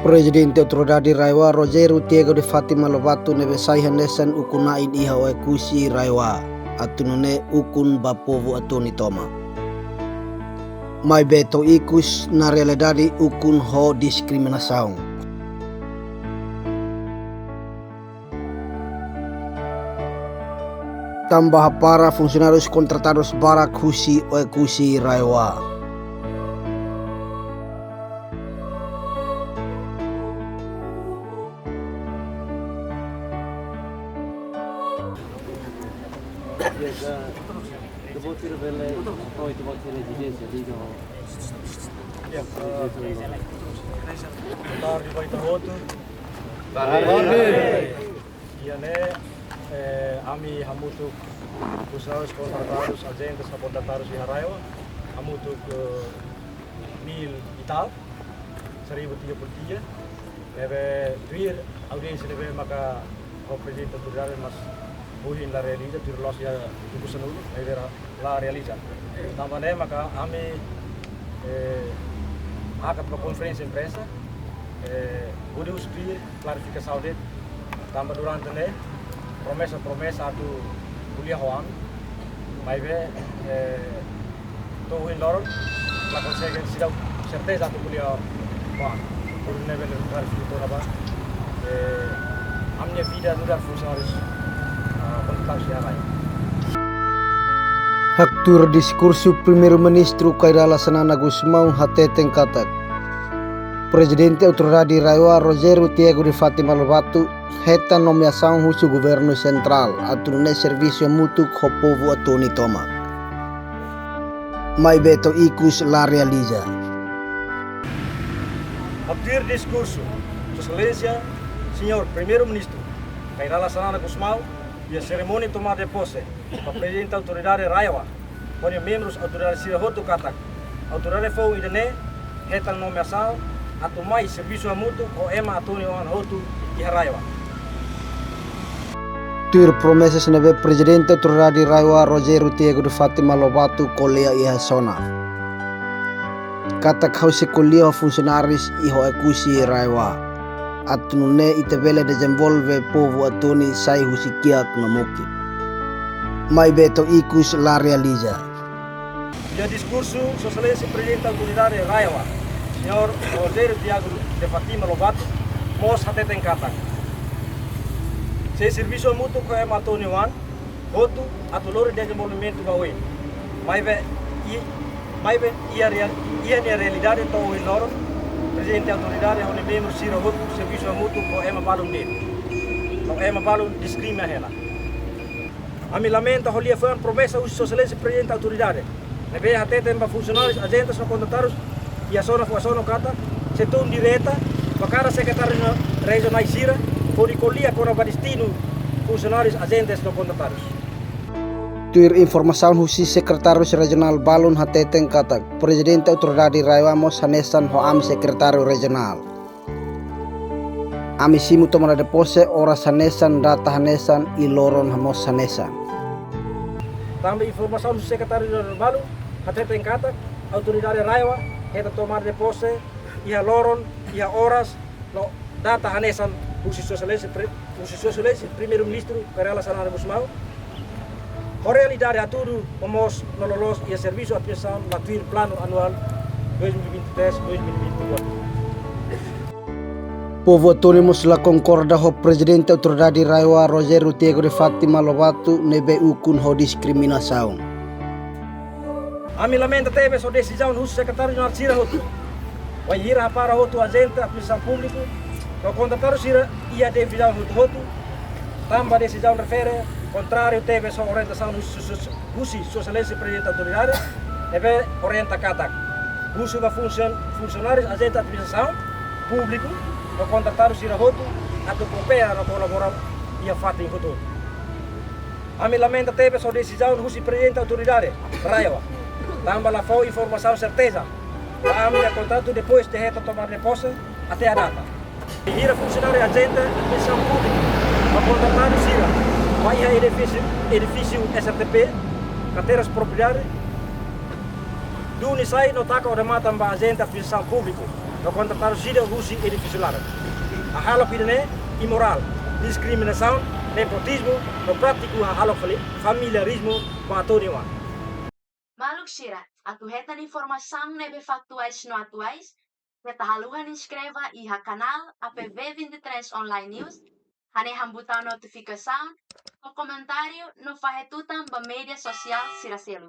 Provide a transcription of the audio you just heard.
Presidente Autoridade Raiwa Rogério Diego de Fátima Lobato nebe saihanesan ukunain iha o kusi Raiwa atunune ukun ba povo atuni toma. Mai beto ikus na realidade ukun ho discriminação. Tambah para funcionários contratados para kusi o kusi Raiwa. Ami hamutuk funcionários contratados, agentes apontatados di Raiwa, hamutuk 1000 e tal, 1033. Nebe tuir audiência nebe maka o presidente autoridade mas buhin la realiza tuir los ya tubusan ulu nebe la realiza. Tambane maka ami akat pa conferência imprensa udus tuir klarifikasi audit tambah durante ne promesa tu kuliah hoang, mai be tohuin lorong, la consegue sidau certeza tu kuliah hoang, por nível de clarificação naba, a minha vida não dá funcionários contratados de Raiwa. Haktur diskursu Primeiro-Ministro Kairala Sanana Gusmão hateten katak. Presidente Autoridade Raiwa Rogério Diego de Fátima Lobato reta nomeação do governo central atunune serviço mútuo ao povo atuni toma. Mai beto ikus la realiza. Haktur diskursu Sua Excelência Senhor Primeiro-Ministro Kairala Sanana Gusmão e a cerimônia de tomada de posse para Presidente da Autoridade Raiwa, onde membros da Autoridade Sirahotu Katak, Autoridade Fou Idene, reta nomeação atau mai serviço mútuo o ema atuni wan hotu di Raiwa. Tuir promessas nebe Presidente Autoridade Raiwa Rogério Diego de Fátima Lobato kolia iha sona. Kata kau sekolia funcionários iho ekusi Raiwa. Atunune itebele desenvolve povo atuni sai husikiak namoki. Mai beto ikus la realiza. Dia discurso Sua Excelência Presidente da Autoridade Raiwa, Senhor Rogério Diego de Fátima Lobato, mos hateten katak. Se serviço mútuo com ema atuni wan, hotu atulori desenvolvimento baui. Mai be ia realidade to o loro. Presidente da Autoridade onde membro sira hotu serviço mútuo com ema balun dele. Não ema balun discrimina ela. Ami lamenta holia foi uma promessa Sua Excelência Presidente da Autoridade. Nebe hateten ba funcionários, agentes não contratados e a zona kata setor direta para cada secretário regional sira por colia com o destino funcionários agentes não contratados. Tuir informação husi Sekretaris Regional Balun hateten katak Presidente Autoridade Raiwa mos hanesan ho am Sekretariu Regional. Ami simu tomara de pose ora hanesan data hanesan iloron hamos hanesan. Tambah informação do Secretário Regional Balun hateten katak Autoridade Raiwa heta tomar de posse ia loron ia horas no data hanesan Sua Excelência Primeiro-Ministro Kairala Sanana Gusmão. A realidade a tudo vamos no lolos e serviço de atenção na tuir plano anual 2023-2024. Povo autônomos la concorda ho Presidente Autoridade Raiwa Rogério Diego de Fátima Lobato nebe ukun ho discriminação. Ami lamenta teve sua decisão do secretário de Sira Hotu. Vai ir para outro agente da função pública. No contrataram Sira ia decisão do Hotu. Também decisão refere contrário teve sua orientação do Sua Excelência Presidente da Autoridade. Deve orientar cada uso da funcionários agentes da administração público. No contrataram Sira Hotu atau coopera no colaborar ia fato em futuro. Ami lamenta teve sua decisão do Presidente da Autoridade Raiwa. Também lá foi informação certeza. A minha contrato depois de reta tomar de posse até a data. Ir a funcionário agente da administração pública. A contratar o Sira. Vai a edifício SRTP, carteiras propriedade. Do Unisai no taca o remata agente da administração pública. no contratar sida husi edifício lara. A halo pidane imoral, discriminação, nepotismo, no prático a halo familiarismo com a toriwa. Maluk Shira, atuhetan informação nebe factuais no atuais, ketahaluhan inscreva iha canal APV23 Online News, hane hambutao notificação, o comentário no fahetutan ba media social siraselu.